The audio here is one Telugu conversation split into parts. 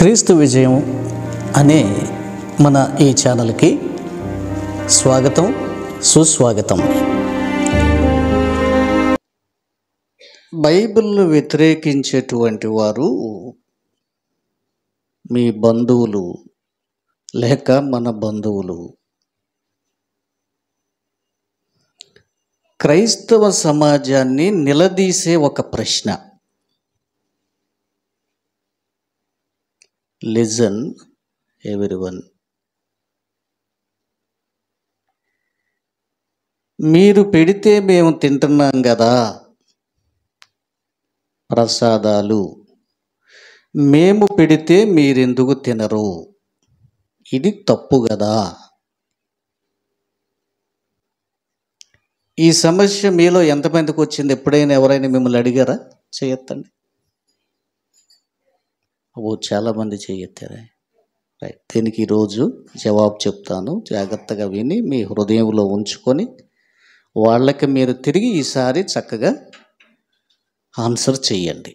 క్రీస్తు విజయం అనే మన ఈ ఛానల్కి స్వాగతం, సుస్వాగతం. బైబిల్ను వ్యతిరేకించేటువంటి వారు మీ బంధువులు లేక మన బంధువులు. క్రైస్తవ సమాజాన్ని నిలదీసే ఒక ప్రశ్న. Listen everyone. మీరు పెడితే మేము తింటున్నాం కదా ప్రసాదాలు, మేము పెడితే మీరెందుకు తినరు? ఇది తప్పు కదా. ఈ సమస్య మీలో ఎంతమందికి వచ్చింది? ఎప్పుడైనా ఎవరైనా మిమ్మల్ని అడిగారా? చేయొద్దండి. చాలామంది చేయొత్తారా? రైట్. దీనికి ఈరోజు జవాబు చెప్తాను. జాగ్రత్తగా విని మీ హృదయంలో ఉంచుకొని వాళ్ళకి మీరు తిరిగి ఈసారి చక్కగా ఆన్సర్ చెయ్యండి.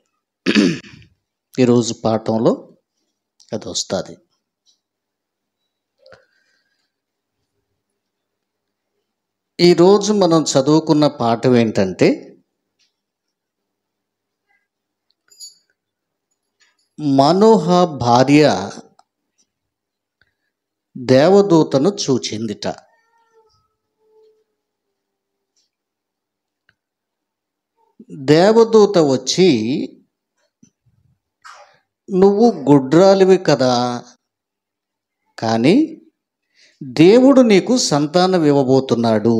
ఈరోజు పాఠంలో అది వస్తుంది. ఈరోజు మనం చదువుకున్న పాఠం ఏంటంటే, మనోహ భార్య దేవదూతను చూచిందిట. దేవదూత వచ్చి, నువ్వు గుడ్రాలివి కదా, కానీ దేవుడు నీకు సంతానం ఇవ్వబోతున్నాడు,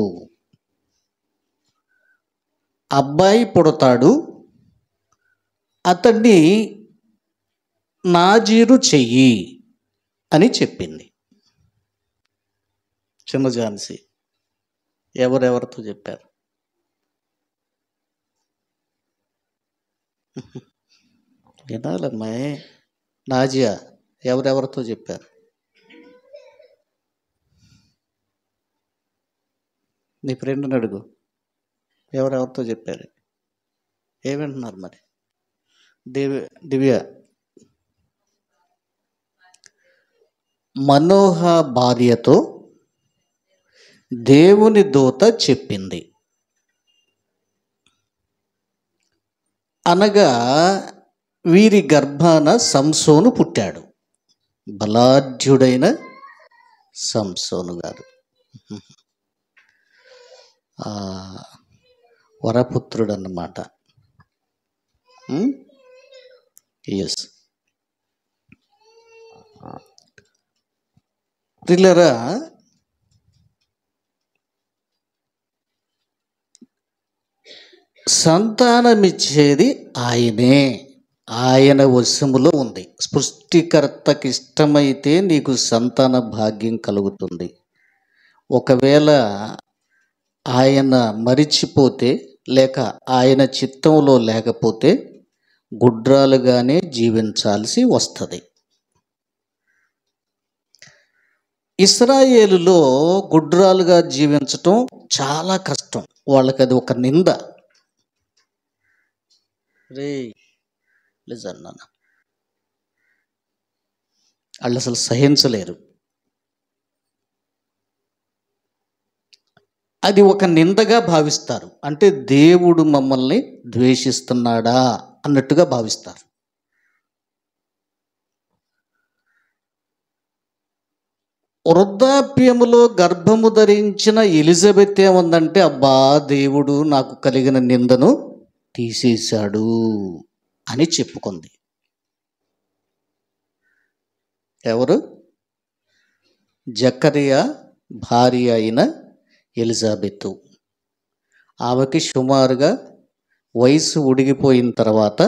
అబ్బాయి పుడతాడు, అతన్ని నాజీరు చెయ్యి అని చెప్పింది. చిన్న ఝాన్సీ ఎవరెవరితో చెప్పారు? వినాలమ్మా. నాజియా ఎవరెవరితో చెప్పారు? నీ ఫ్రెండ్ని అడుగు, ఎవరెవరితో చెప్పారు? ఏమంటున్నారు మరి? దివ్య మనోహ భార్యతో దేవుని దూత చెప్పింది. అనగా వీరి గర్భాన సంసోను పుట్టాడు. బలాఢ్యుడైన సంసోను గారు వరపుత్రుడు అన్నమాట. ఎస్ పిల్లరా, సంతానమిచ్చేది ఆయనే. ఆయన వశములో ఉంది. సృష్టికర్తకి ఇష్టమైతే నీకు సంతాన భాగ్యం కలుగుతుంది. ఒకవేళ ఆయన మరిచిపోతే లేక ఆయన చిత్తంలో లేకపోతే గుడ్రాలుగానే జీవించాల్సి వస్తుంది. ఇశ్రాయేలులో గుడ్రాలుగా జీవించటం చాలా కష్టం. వాళ్ళకి అది ఒక నింద. అన్న వాళ్ళు అసలు సహించలేరు. అది ఒక నిందగా భావిస్తారు. అంటే దేవుడు మమ్మల్ని ద్వేషిస్తున్నాడా అన్నట్టుగా భావిస్తారు. వృద్ధాప్యములో గర్భము ధరించిన ఎలిజబెత్ ఏముందంటే, అబ్బా దేవుడు నాకు కలిగిన నిందను తీసేశాడు అని చెప్పుకుంది. ఎవరు? జకరియా భార్య అయిన ఎలిజబెత్. ఆమెకి సుమారుగా వయసు ఉడిగిపోయిన తర్వాత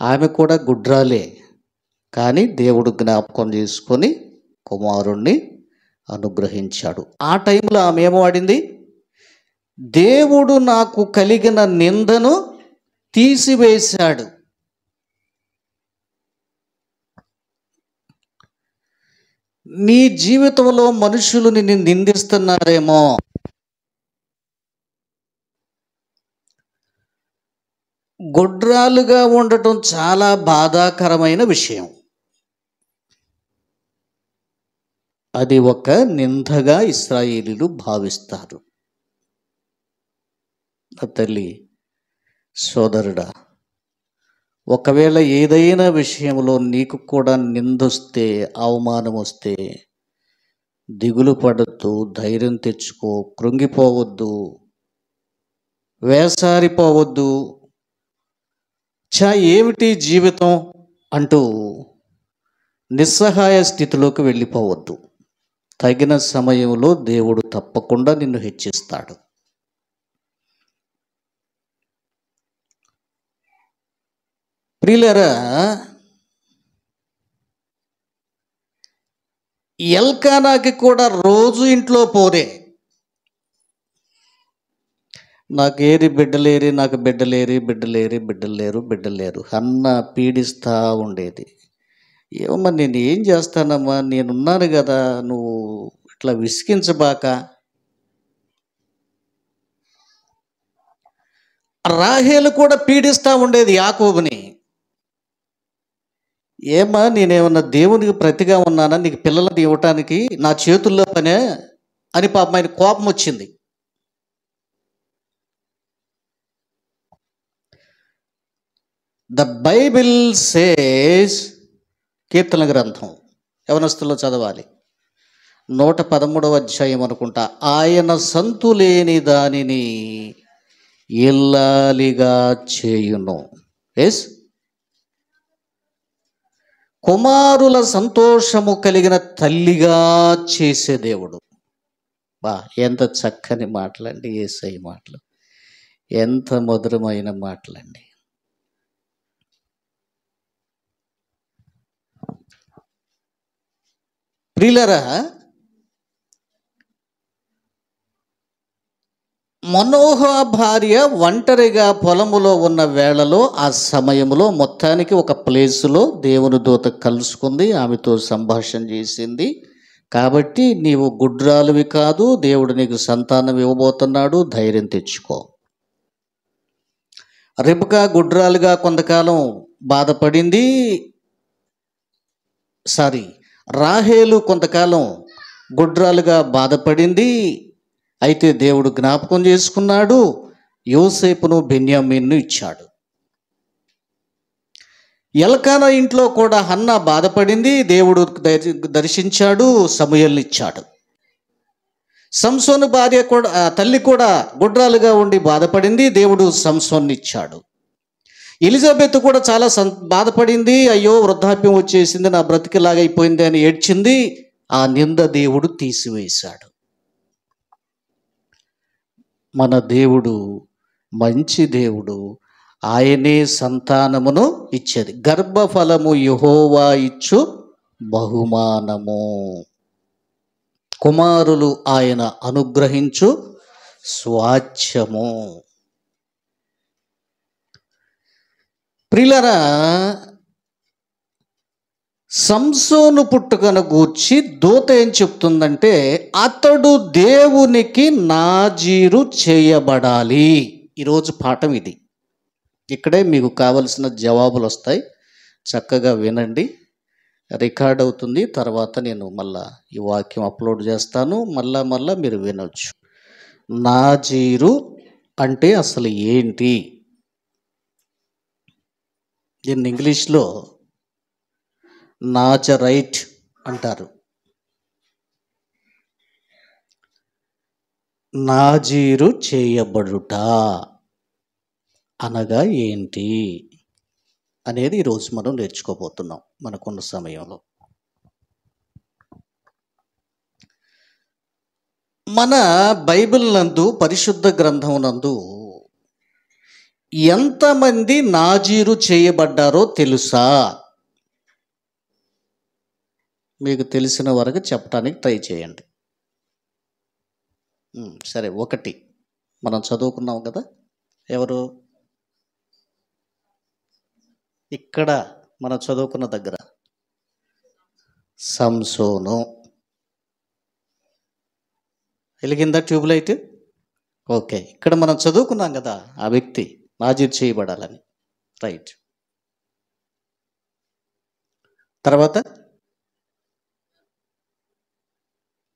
ఆమె కూడా గుడ్రాలే, కానీ దేవుడు జ్ఞాపకం చేసుకొని కుమారుణ్ణి అనుగ్రహించాడు. ఆ టైంలో ఆమె ఏమో వాడింది, దేవుడు నాకు కలిగిన నిందను తీసివేశాడు. నీ జీవితంలో మనుషులు నిన్ను నిందిస్తున్నారేమో, గొడ్రాలుగా ఉండటం చాలా బాధాకరమైన విషయం. అది ఒక నిందగా ఇశ్రాయేలీలు భావిస్తారు. నా తల్లి, సోదరుడా, ఒకవేళ ఏదైనా విషయంలో నీకు కూడా నిందొస్తే, అవమానం వస్తే దిగులు పడద్దు, ధైర్యం తెచ్చుకో, కృంగిపోవద్దు, వేసారిపోవద్దు. ఏమిటి జీవితం అంటూ నిస్సహాయ స్థితిలోకి వెళ్ళిపోవద్దు. తగిన సమయంలో దేవుడు తప్పకుండా నిన్ను హెచ్చిస్తాడు. ప్రియులారా, ఎల్కానాకి కూడా రోజు ఇంట్లో పోరే, నాకు ఏరి బిడ్డలేరి, నాకు బిడ్డలేరు అన్న పీడిస్తూ ఉండేది. ఏమమ్మా, నేను ఏం చేస్తానమ్మా, నేనున్నాను కదా, నువ్వు ఇట్లా విసిగించబాక. రాహేలు కూడా పీడిస్తూ ఉండేది యాకోబుని. ఏమా, నేనేమన్నా దేవునికి ప్రతిగా ఉన్నానా, నీకు పిల్లలని ఇవ్వటానికి నా చేతుల్లో పనే అని పాపం ఆయన కోపం వచ్చింది. ద బైబిల్ సేస్, కీర్తన గ్రంథం యవనస్తుల్లో చదవాలి, 113వ అధ్యాయం అనుకుంటా, ఆయన సంతులేని దానిని ఇల్లాలిగా చేయును. ఎస్, కుమారుల సంతోషము కలిగిన తల్లిగా చేసే దేవుడు. బా, ఎంత చక్కని మాటలండి యేసయ్య మాటలు, ఎంత మధురమైన మాటలండి. ప్రియులారా, మనోహ భార్య ఒంటరిగా పొలములో ఉన్న వేళలో, ఆ సమయంలో మొత్తానికి ఒక ప్లేసులో దేవుని దూత కలుసుకుంది, ఆమెతో సంభాషణ చేసింది. కాబట్టి నీవు గుడ్రాలువి కాదు, దేవుడు నీకు సంతానం ఇవ్వబోతున్నాడు, ధైర్యం తెచ్చుకో. రెబెకా గుడ్రాలుగా కొంతకాలం బాధపడింది. రాహేలు కొంతకాలం గుడ్రాలుగా బాధపడింది. అయితే దేవుడు జ్ఞాపకం చేసుకున్నాడు, యోసేపును బెన్యామీనును ఇచ్చాడు. ఎల్కానా ఇంట్లో కూడా హన్నా బాధపడింది, దేవుడు దర్శించాడు, సమూయేలును ఇచ్చాడు. సంసోను భార్య కూడా, తల్లి కూడా గుడ్రాలుగా ఉండి బాధపడింది, దేవుడు సంసోన్ని ఇచ్చాడు. ఎలిజబెత్ కూడా చాలా బాధపడింది, అయ్యో వృద్ధాప్యం వచ్చేసింది, నా బ్రతికిలాగైపోయింది అని ఏడ్చింది. ఆ నింద దేవుడు తీసివేశాడు. మన దేవుడు మంచి దేవుడు, ఆయనే సంతానమును ఇచ్చేది. గర్భఫలము యెహోవా ఇచ్చు బహుమానము, కుమారులు ఆయన అనుగ్రహించు స్వాచ్ఛము. ప్రియులారా, సంసోను పుట్టుకను గూర్చి దూత ఏం చెప్తుందంటే, అతడు దేవునికి నాజీరు చేయబడాలి. ఈరోజు పాఠం ఇది. ఇక్కడే మీకు కావలసిన జవాబులు వస్తాయి, చక్కగా వినండి. రికార్డ్ అవుతుంది, తర్వాత నేను మళ్ళా ఈ వాక్యం అప్లోడ్ చేస్తాను, మళ్ళా మీరు వినొచ్చు. నాజీరు అంటే అసలు ఏంటి? దీన్ని ఇంగ్లీష్లో నాజరైట్ అంటారు. నాజీరు చేయబడుట అనగా ఏంటి అనేది ఈరోజు మనం నేర్చుకోబోతున్నాం మనకున్న సమయంలో. మన బైబిల్ నందు, పరిశుద్ధ గ్రంథం నందు ఎంతమంది నాజీరు చేయబడ్డారో తెలుసా? మీకు తెలిసిన వరకు చెప్పడానికి ట్రై చేయండి. సరే, 1 మనం చదువుకున్నాం కదా. ఎవరు? ఇక్కడ మనం చదువుకున్న దగ్గర సంసోను. వెలిగిందా ట్యూబ్లైట్? ఓకే, ఇక్కడ మనం చదువుకున్నాం కదా, ఆ వ్యక్తి నాజీరు చేయబడాలని. రైట్. తర్వాత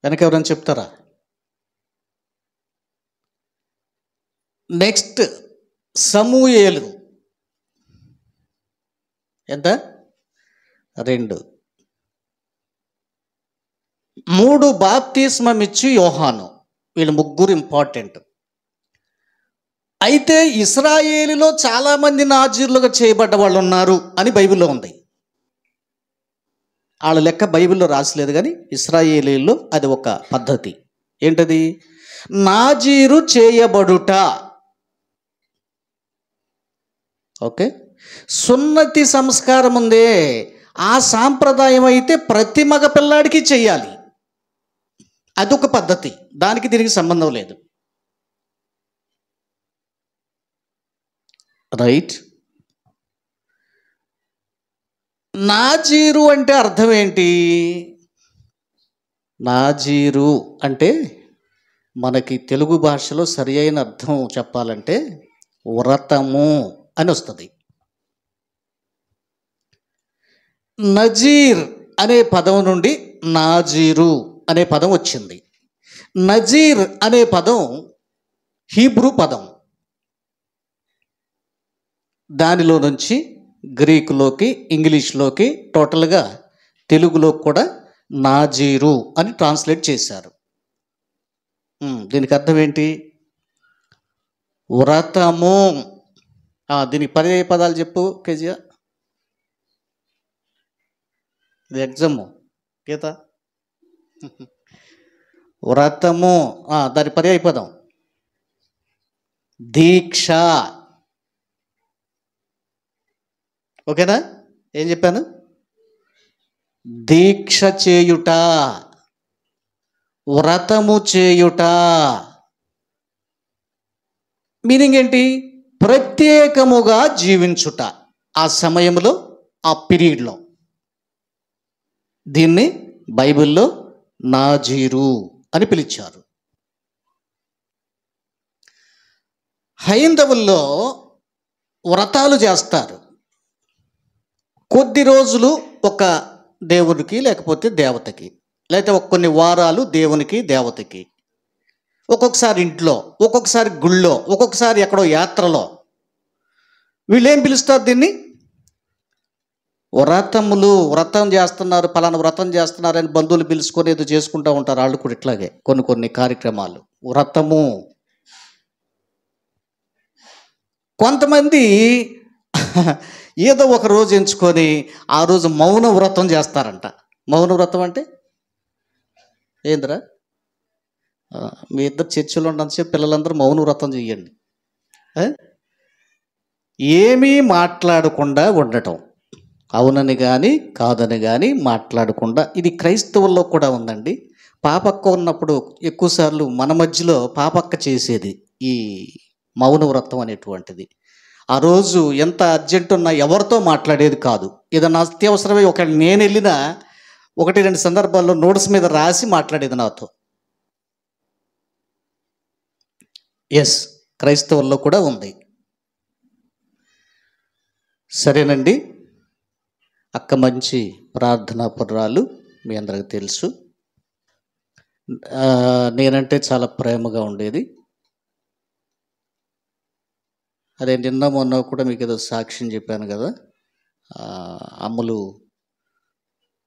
వెనక ఎవరైనా చెప్తారా? నెక్స్ట్ సమూయేలు ఎంత? 2. 3 బాప్తిస్మమిచ్చి యోహాను. వీళ్ళు ముగ్గురు ఇంపార్టెంట్. అయితే ఇశ్రాయేలులో చాలామంది నాజీర్లుగా చేయబడ్డ వాళ్ళు ఉన్నారు అని బైబిల్లో ఉంది. వాళ్ళ లెక్క బైబిల్లో రాసలేదు, కానీ ఇశ్రాయేలీల్లో అది ఒక పద్ధతి. ఏంటది? నాజీరు చేయబడుట. ఓకే, సున్నతి సంస్కారం ఉందే, ఆ సాంప్రదాయం అయితే ప్రతి మగ పిల్లాడికి చెయ్యాలి. అదొక పద్ధతి, దానికి దీనికి సంబంధం లేదు. రైట్. నాజీరు అంటే అర్థం ఏంటి? నాజీరు అంటే మనకి తెలుగు భాషలో సరి అయిన అర్థం చెప్పాలంటే వ్రతము అని వస్తుంది. నజీర్ అనే పదం నుండి నాజీరు అనే పదం వచ్చింది. నజీర్ అనే పదం హీబ్రూ పదం. దానిలో నుంచి గ్రీకులోకి, ఇంగ్లీష్లోకి, టోటల్గా తెలుగులో కూడా నాజీరు అని ట్రాన్స్లేట్ చేశారు. దీనికి అర్థం ఏంటి? వ్రతము. దీనికి పర్యాయ పదాలు చెప్పు కేజీఆర్. ఇది ఎగ్జాము గీత. వ్రతము, దాని పర్యాయ పదం దీక్ష. ఓకేనా? ఏం చెప్పాను? దీక్ష చేయుట, వ్రతము చేయుట. మీనింగ్ ఏంటి? ప్రత్యేకముగా జీవించుట. ఆ సమయంలో, ఆ పీరియడ్లో. దీన్ని బైబిల్లో నాజీరు అని పిలిచారు. హైందవుల్లో వ్రతాలు చేస్తారు. కొద్ది రోజులు ఒక దేవునికి, లేకపోతే దేవతకి, లేకపోతే కొన్ని వారాలు దేవునికి, దేవతకి, ఒక్కొక్కసారి ఇంట్లో, ఒక్కొక్కసారి గుళ్ళో, ఒక్కొక్కసారి ఎక్కడో యాత్రలో. వీళ్ళేం పిలుస్తారు దీన్ని? వ్రతములు. వ్రతం చేస్తున్నారు, పలానా వ్రతం చేస్తున్నారని బంధువులు పిలుచుకొని ఏదో చేసుకుంటూ ఉంటారు. వాళ్ళు కూడా ఇట్లాగే కొన్ని కార్యక్రమాలు. వ్రతము. కొంతమంది ఏదో ఒక రోజు ఎంచుకొని ఆ రోజు మౌన వ్రతం చేస్తారంట. మౌన వ్రతం అంటే ఏందిరా? మీ ఇద్దరు చర్చిలో ఉన్నంతసేపు పిల్లలందరూ మౌన వ్రతం చెయ్యండి. ఏమీ మాట్లాడకుండా ఉండటం. అవునని కానీ కాదని కానీ మాట్లాడకుండా. ఇది క్రైస్తవుల్లో కూడా ఉందండి. పాపక్క ఉన్నప్పుడు ఎక్కువసార్లు మన మధ్యలో పాపక్క చేసేది ఈ మౌన వ్రతం అనేటువంటిది. ఆ రోజు ఎంత అర్జెంట్ ఉన్నా ఎవరితో మాట్లాడేది కాదు. ఏదన్నా అత్యవసరమే ఒక నేను వెళ్ళినా 1-2 సందర్భాల్లో నోట్స్ మీద రాసి మాట్లాడేది నాతో. ఎస్, క్రైస్తవుల్లో కూడా ఉంది. సరేనండి. అక్క మంచి ప్రార్థనా పరురాలు, మీ అందరికి తెలుసు. నేనంటే చాలా ప్రేమగా ఉండేది. అదే నిన్న మొన్న కూడా మీకు ఏదో సాక్ష్యం చెప్పాను కదా. అమ్ములు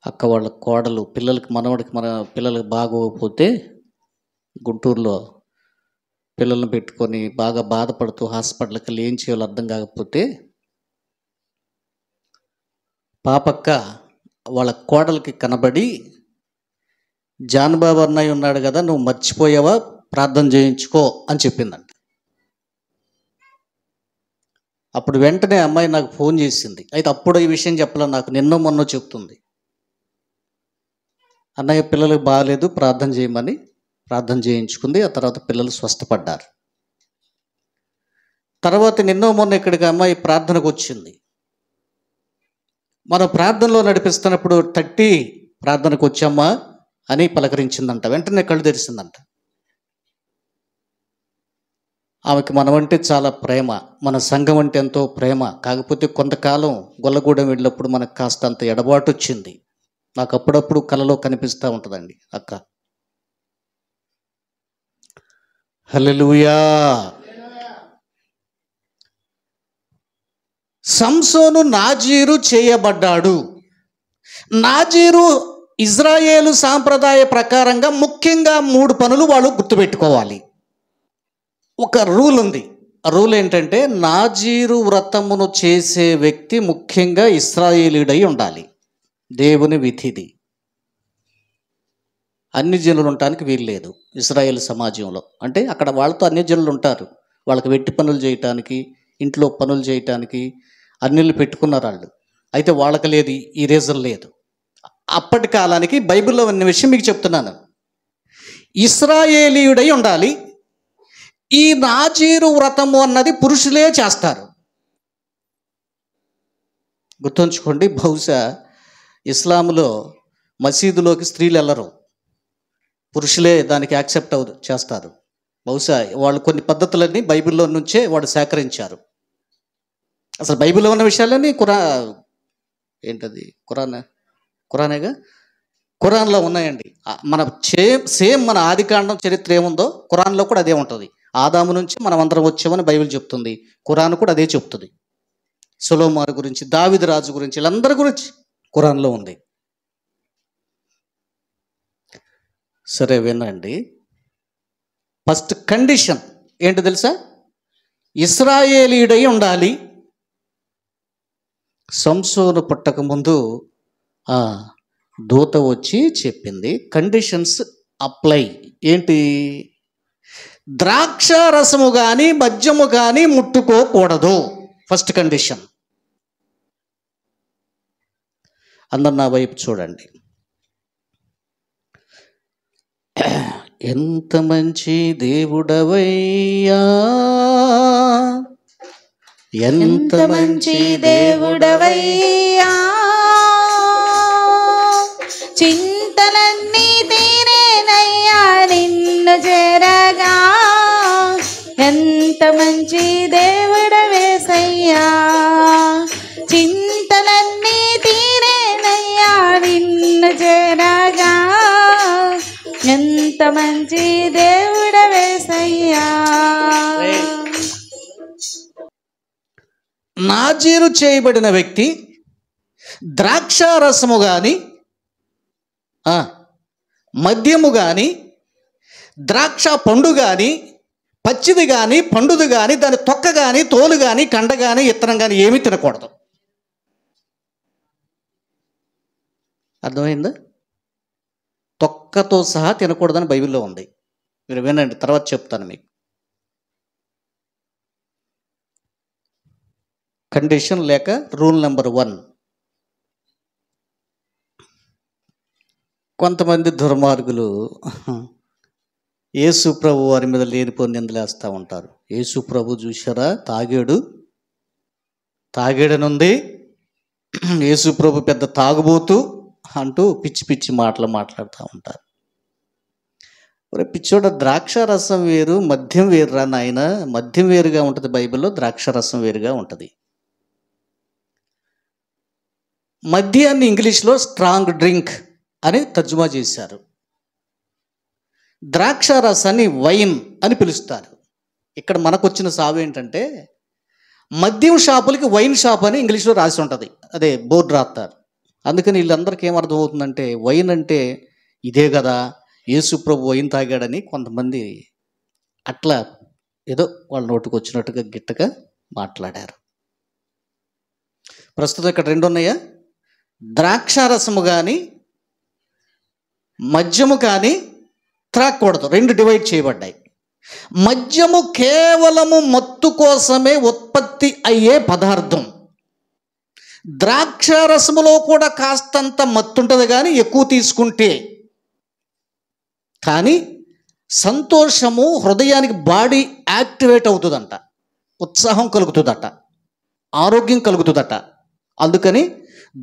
అక్క వాళ్ళ కోడలు మన పిల్లలకి బాగోకపోతే గుంటూరులో పిల్లల్ని పెట్టుకొని బాగా బాధపడుతూ హాస్పిటల్కి వెళ్ళి ఏం చేయాలో అర్థం కాకపోతే పాపక్క వాళ్ళ కోడలికి కనబడి, జాన్బాబు అన్నయ్య ఉన్నాడు కదా, నువ్వు మర్చిపోయావా, ప్రార్థన చేయించుకో అని చెప్పిందంట. అప్పుడు వెంటనే అమ్మాయి నాకు ఫోన్ చేసింది. అయితే అప్పుడు ఈ విషయం చెప్పలే, నాకు నిన్న మొన్న చెప్తుంది. అన్నయ్య పిల్లలకు బాగాలేదు, ప్రార్థన చేయమని ప్రార్థన చేయించుకుంది. ఆ తర్వాత పిల్లలు స్వస్థపడ్డారు. తర్వాత నిన్న మొన్న ఇక్కడికి అమ్మాయి ప్రార్థనకు వచ్చింది. మనం ప్రార్థనలో నడిపిస్తున్నప్పుడు తట్టి ప్రార్థనకు వచ్చామ్మా అని పలకరించిందంట. వెంటనే కళ్ళు తెరిసిందంట. ఆమెకి మనమంటే చాలా ప్రేమ, మన సంఘం అంటే ఎంతో ప్రేమ. కాకపోతే కొంతకాలం గొల్లగూడెం వెళ్ళినప్పుడు మనకు కాస్త అంత ఎడబాటు వచ్చింది. నాకు అప్పుడప్పుడు కలలో కనిపిస్తూ ఉంటుందండి అక్క. హల్లెలూయా. సంసోను నాజీరు చేయబడ్డాడు. నాజీరు ఇజ్రాయేలు సాంప్రదాయ ప్రకారంగా ముఖ్యంగా 3 పనులు వాళ్ళు గుర్తుపెట్టుకోవాలి. ఒక రూల్ ఉంది. ఆ రూల్ ఏంటంటే నాజీరు వ్రతమును చేసే వ్యక్తి ముఖ్యంగా ఇశ్రాయేలీయుడై ఉండాలి. దేవుని విధిది. అన్ని జనులు ఉండటానికి వీలు లేదు ఇశ్రాయేల్ సమాజంలో. అంటే అక్కడ వాళ్ళతో అన్ని జనులు ఉంటారు. వాళ్ళకి వెట్టి పనులు చేయటానికి, ఇంట్లో పనులు చేయటానికి అన్నిళ్ళు పెట్టుకున్నారు వాళ్ళు. అయితే వాళ్ళకి లేదు, ఈ రీజన్ లేదు. అప్పటి కాలానికి బైబిల్లో ఉన్న విషయం మీకు చెప్తున్నాను. ఇశ్రాయేలీయుడై ఉండాలి. ఈ నాజీరు వ్రతము అన్నది పురుషులే చేస్తారు. గుర్తుంచుకోండి, బహుశా ఇస్లాంలో మసీదులోకి స్త్రీలు వెళ్ళరు, పురుషులే దానికి యాక్సెప్ట్ చేస్తారు. బహుశా వాళ్ళు కొన్ని పద్ధతులన్నీ బైబిల్లో నుంచే వాడు సేకరించారు. అసలు బైబిల్లో ఉన్న విషయాలన్నీ ఖురానేగా, ఖురాన్లో ఉన్నాయండి. మన సేమ్ మన ఆదికాండం చరిత్ర ఏముందో ఖురాన్లో కూడా అదే ఉంటుంది. ఆదాము నుంచి మనం అందరం వచ్చామని బైబిల్ చెప్తుంది. ఖురాన్ కూడా అదే చెప్తుంది. సొలొమోను గురించి, దావీదు రాజు గురించి, వీళ్ళందరి గురించి ఖురాన్లో ఉంది. సరే వినండి. ఫస్ట్ కండిషన్ ఏంటో తెలుసా? ఇశ్రాయేలీయుడై ఉండాలి. సంసోను పుట్టక ముందు దూత వచ్చి చెప్పింది, కండిషన్స్ అప్లై. ఏంటి? ద్రాక్ష రసము కానీ మద్యము కానీ ముట్టుకోకూడదు. First condition. అందరు నా వైపు చూడండి. ఎంత మంచి దేవుడవయ్యా, ఎంత మంచి దేవుడవయ్యా, చింతలన్నీ తీరేనయ్యా నిన్ను చేరగా. ఎంత మంచి దేవుడవేసయ్యా, చింతలన్నీ తీరేనయ్యా నిన్ను చేరగా. ఎంత మంచి దేవుడవేసయ్యా. నాజీరు చేయబడిన వ్యక్తి ద్రాక్ష రసము కానీ మద్యము కానీ ద్రాక్ష పండు కానీ పచ్చిది కానీ పండుది కానీ దాని తొక్క కానీ తోలు కానీ కండ కానీ ఇత్తనం కానీ ఏమీ తినకూడదు. అర్థమైందా? తొక్కతో సహా తినకూడదని బైబిల్లో ఉంది. మీరు వినండి, తర్వాత చెప్తాను మీకు. కండిషన్ లేక రూల్ నెంబర్ 1. కొంతమంది దుర్మార్గులు యేసు ప్రభు వారి మీద లేనిపోని నిందలేస్తూ ఉంటారు. యేసు ప్రభు చూసారా, తాగేడనుంది, యేసు ప్రభు పెద్ద తాగుబోతు అంటూ పిచ్చి పిచ్చి మాటలు మాట్లాడుతూ ఉంటారు. పిచ్చోడ, ద్రాక్ష రసం వేరు మద్యం వేరురా నాయన. మద్యం వేరుగా ఉంటుంది బైబిల్లో, ద్రాక్ష రసం వేరుగా ఉంటుంది. మద్యాన్ని ఇంగ్లీష్లో స్ట్రాంగ్ డ్రింక్ అని తర్జుమా చేశారు. ద్రాక్ష రసాన్ని వైన్ అని పిలుస్తారు. ఇక్కడ మనకు వచ్చిన సాగు ఏంటంటే, మద్యం షాపులకి వైన్ షాప్ అని ఇంగ్లీష్లో రాసి ఉంటుంది, అదే బోర్డు రాస్తారు. అందుకని వీళ్ళందరికీ ఏమర్థమవుతుందంటే, వైన్ అంటే ఇదే కదా, యేసు ప్రభు వైన్ తాగాడని కొంతమంది అట్లా ఏదో వాళ్ళ నోటుకు వచ్చినట్టుగా గిట్టగా మాట్లాడారు. ప్రస్తుతం ఇక్కడ 2 ఉన్నాయా? ద్రాక్షారసము కానీ మద్యము కానీ త్రాగకూడదు. 2 డివైడ్ చేయబడ్డాయి. మద్యము కేవలము మత్తు కోసమే ఉత్పత్తి అయ్యే పదార్థం. ద్రాక్షారసములో కూడా కాస్తంత మత్తు ఉంటుంది కానీ ఎక్కువ తీసుకుంటే. కానీ సంతోషము హృదయానికి, బాడీ యాక్టివేట్ అవుతుందంట, ఉత్సాహం కలుగుతుందట, ఆరోగ్యం కలుగుతుందట. అందుకని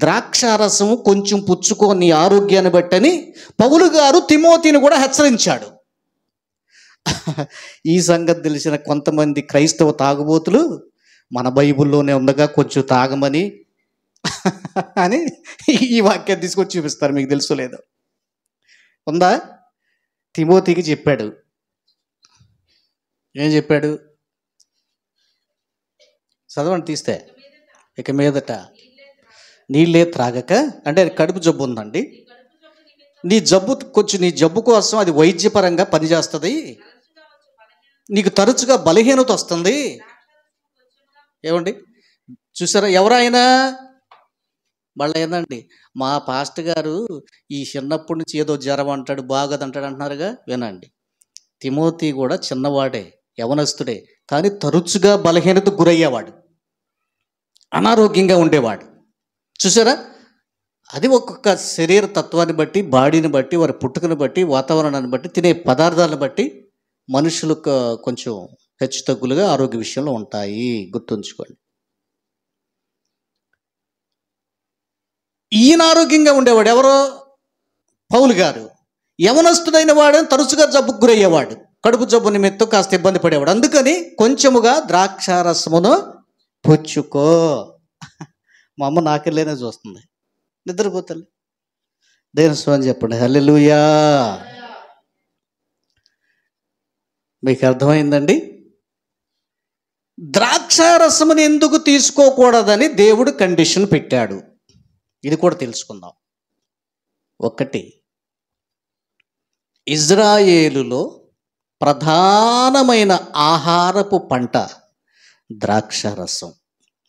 ద్రాక్షారసము కొంచెం పుచ్చుకో నీ ఆరోగ్యాన్ని బట్టని పౌలు గారు తిమోతిని కూడా హెచ్చరించాడు. ఈ సంగతి తెలిసిన కొంతమంది క్రైస్తవ తాగుబోతులు మన బైబిల్లోనే ఉందగా కొంచెం తాగమని అని ఈ వాక్యం తీసుకొచ్చి చూపిస్తారు. మీకు తెలుసు లేదో, ఉందా? తిమోతికి చెప్పాడు, ఏం చెప్పాడు? చదవండి తీస్తే. ఇక మీదట నీళ్ళే త్రాగక, అంటే అది కడుపు జబ్బు ఉందండి. నీ జబ్బు కోసం అది వైద్యపరంగా పనిచేస్తుంది. నీకు తరచుగా బలహీనత వస్తుంది. ఏమండి చూసారా? ఎవరైనా మళ్ళీ ఏందండి, మా పాస్టర్ గారు ఈ చిన్నప్పటి నుంచి ఏదో జ్వరం అంటాడు, బాగోదంటాడు అంటున్నారుగా. వినండి, తిమోతి కూడా చిన్నవాడే, యవనస్తుడే, కానీ తరచుగా బలహీనత గురయ్యేవాడు, అనారోగ్యంగా ఉండేవాడు. చూసారా? అది ఒక్కొక్క శరీర తత్వాన్ని బట్టి, బాడీని బట్టి, వారి పుట్టుకను బట్టి, వాతావరణాన్ని బట్టి, తినే పదార్థాలను బట్టి మనుషులకు కొంచెం హెచ్చు తగ్గులుగా ఆరోగ్య విషయంలో ఉంటాయి. గుర్తుంచుకోండి. ఈయన ఆరోగ్యంగా ఉండేవాడు. ఎవరో? పౌలు గారు. యవనస్తుడైన వాడు తరచుగా జబ్బుకు గురయ్యేవాడు, కడుపు జబ్బు నిమిత్తం కాస్త ఇబ్బంది పడేవాడు. అందుకని కొంచెముగా ద్రాక్షారసమును పుచ్చుకో. మా అమ్మ నాకెళ్ళేనే చూస్తుంది, నిద్రపోతలే. దేవుని స్వామి చెప్పండి, హల్లెలూయా. మీకు అర్థమైందండి? ద్రాక్షారసముని ఎందుకు తీసుకోకూడదని దేవుడు కండిషన్ పెట్టాడు. ఇది కూడా తెలుసుకుందాం. ఒకటి, ఇజ్రాయేలులో ప్రధానమైన ఆహారపు పంట ద్రాక్షారసం.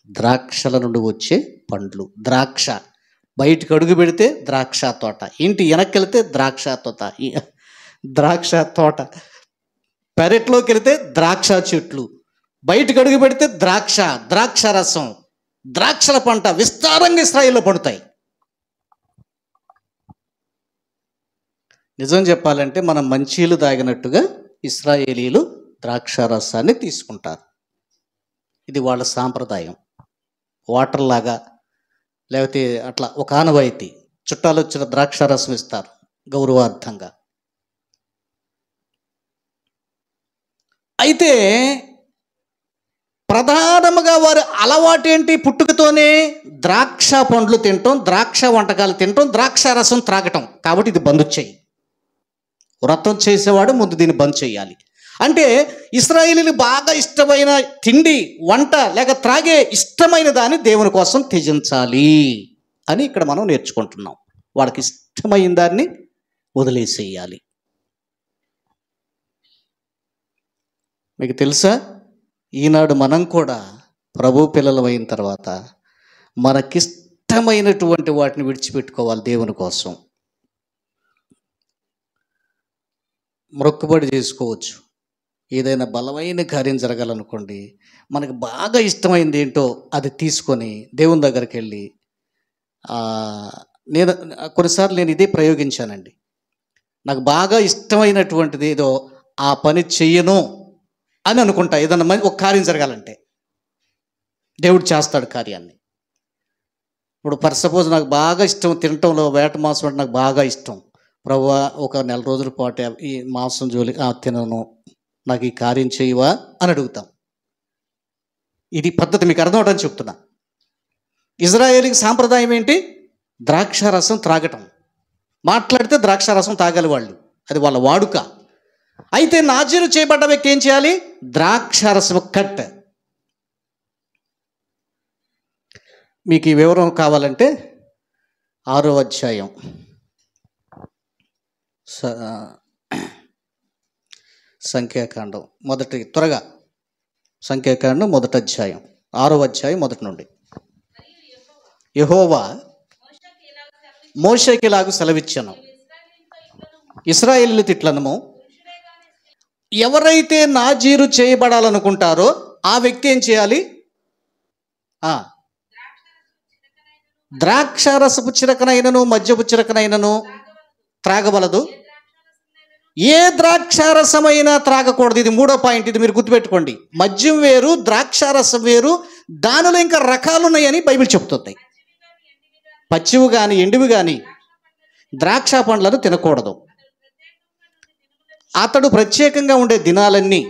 ద్రాక్షల నుండి వచ్చే పండ్లు. ద్రాక్ష బయటకు అడుగు పెడితే ద్రాక్ష తోట, ఇంటి వెనక్కి వెళితే ద్రాక్ష తోట, పెరట్లోకి వెళితే ద్రాక్ష చెట్లు, బయటకు అడుగు పెడితే ద్రాక్షారసం, ద్రాక్షల పంట విస్తారంగా ఇశ్రాయేలులో పండుతాయి. నిజం చెప్పాలంటే మనం మంచీలు తాగినట్టుగా ఇశ్రాయేలీలు ద్రాక్షారసాన్ని తీసుకుంటారు. ఇది వాళ్ళ సాంప్రదాయం. వాటర్ లాగా, లేకపోతే అట్లా ఒక ఆనవాయితీ. చుట్టాలు వచ్చిన ద్రాక్షారసం ఇస్తారు గౌరవార్థంగా. అయితే ప్రధానముగా వారి అలవాటు ఏంటి? పుట్టుకతోనే ద్రాక్ష పండ్లు తినటం, ద్రాక్ష వంటకాలు తినటం, ద్రాక్షారసం త్రాగటం. కాబట్టి ఇది బంద్ చేయి. వ్రతం చేసేవాడు ముందు దీన్ని బంద్ చేయాలి. అంటే ఇశ్రాయేలీలు బాగా ఇష్టమైన తిండి, వంట లేక త్రాగే ఇష్టమైన దాన్ని దేవుని కోసం త్యజించాలి అని ఇక్కడ మనం నేర్చుకుంటున్నాం. వాళ్ళకి ఇష్టమైన దాన్ని వదిలేసేయాలి. మీకు తెలుసా, ఈనాడు మనం కూడా ప్రభు పిల్లలు అయిన తర్వాత మనకిష్టమైనటువంటి వాటిని విడిచిపెట్టుకోవాలి దేవుని కోసం. మొక్కుబడి చేసుకోవచ్చు, ఏదైనా బలమైన కార్యం జరగాలనుకోండి, మనకు బాగా ఇష్టమైంది ఏంటో అది తీసుకొని దేవుని దగ్గరికి వెళ్ళి, కొన్నిసార్లు నేను ఇదే ప్రయోగించానండి. నాకు బాగా ఇష్టమైనటువంటిది ఏదో ఆ పని చెయ్యను అని అనుకుంటా. ఏదన్నా ఒక కార్యం జరగాలంటే దేవుడు చేస్తాడు కార్యాన్ని. ఇప్పుడు ఫర్ సపోజ్ నాకు బాగా ఇష్టం తినటంలో వేట మాంసం అంటే నాకు బాగా ఇష్టం. ప్రభువా, ఒక నెల రోజుల పాటు ఈ మాంసం జోలి తినను, నాకు ఈ కార్యం చేయవా అని అడుగుతాం. ఇది పద్ధతి. మీకు అర్థం అవడానికి చెప్తున్నా. ఇజ్రాయేలీకి సాంప్రదాయం ఏంటి? ద్రాక్షారసం త్రాగటం. మాట్లాడితే ద్రాక్షారసం తాగాలి వాళ్ళు, అది వాళ్ళ వాడుక. అయితే నాజీరు చేయబడ్డ వ్యక్తి ఏం చేయాలి? ద్రాక్షారసం కట్. మీకు ఈ వివరం కావాలంటే 6వ అధ్యాయం సంఖ్యాకాండం త్వరగా సంఖ్యాకాండం 1వ అధ్యాయం 6వ అధ్యాయం 1 నుండి. యెహోవా మోషేకి ఇలాగు సెలవిచ్చాను, ఇశ్రాయేలీయుల తిట్లనము, ఎవరైతే నాజీరు చేయబడాలనుకుంటారో ఆ వ్యక్తి ఏం చేయాలి? ద్రాక్షారసపు చిరకనైనను మద్యపు చిరకనైనను త్రాగవలదు. ఏ ద్రాక్షారసమైనా త్రాగకూడదు. ఇది 3వ పాయింట్. ఇది మీరు గుర్తుపెట్టుకోండి. మద్యం వేరు, ద్రాక్షారసం వేరు, దానిలో ఇంకా రకాలు ఉన్నాయని బైబిల్ చెప్తుంది. పచ్చివి కానీ ఎండివి కానీ ద్రాక్ష పండ్లను తినకూడదు. అతడు ప్రత్యేకంగా ఉండే దినాలన్నీ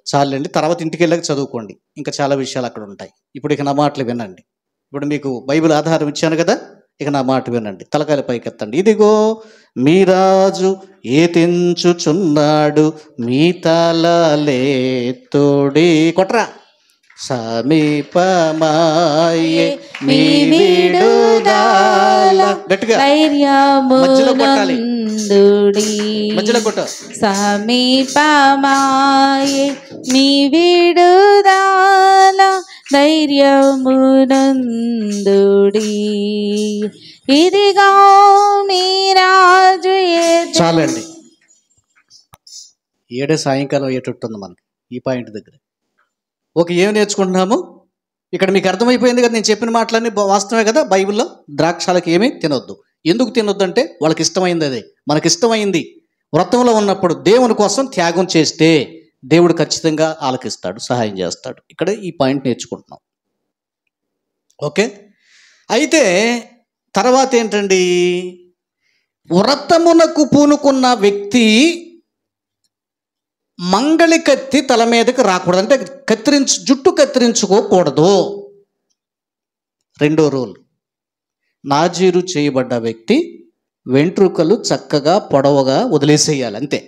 చాలండి. తర్వాత ఇంటికి వెళ్ళాక చదువుకోండి, ఇంకా చాలా విషయాలు అక్కడ ఉంటాయి. ఇప్పుడు ఇక నా మాటలు వినండి. ఇప్పుడు మీకు బైబిల్ ఆధారం ఇచ్చాను కదా, ఇక నా మాట వినండి, తలకాయల పైకెత్తండి. ఇదిగో మీ రాజు ఏతించుచున్నాడు, మీ తలలెత్తుడి. కొట్రా. సమీపమాయే మీ విడుదల. గట్టిగా మధ్యలో కొట్టాలి, మధ్యలో కొట్ట. సమీపమాయే మీ విడుదల ధైర్యమునందుడి. ఇదిగో మీ రాజు. చాలండి, ఏడే సాయంకాలం అయ్యేటట్టుంది మనకి ఈ పాయింట్ దగ్గర. ఓకే, ఏం నేర్చుకుంటున్నాము ఇక్కడ? మీకు అర్థమైపోయింది కదా, నేను చెప్పిన మాటలన్నీ వాస్తవమే కదా. బైబిల్లో ద్రాక్షాలకు ఏమీ తినొద్దు. ఎందుకు తినొద్దు అంటే వాళ్ళకి ఇష్టమైంది అదే, మనకి ఇష్టమైంది. వ్రతంలో ఉన్నప్పుడు దేవుని కోసం త్యాగం చేస్తే దేవుడు ఖచ్చితంగా ఆలకిస్తాడు, సహాయం చేస్తాడు. ఇక్కడ ఈ పాయింట్ నేర్చుకుంటున్నాం. ఓకే, అయితే తర్వాత ఏంటండి, వ్రతమునకు పూనుకున్న వ్యక్తి మంగళి కత్తి తల మీదకి రాకూడదు, అంటే జుట్టు కత్తిరించుకోకూడదు. రెండో రూల్, నాజీరు చేయబడ్డ వ్యక్తి వెంట్రుకలు చక్కగా పొడవుగా వదిలేసేయాలి, అంతే,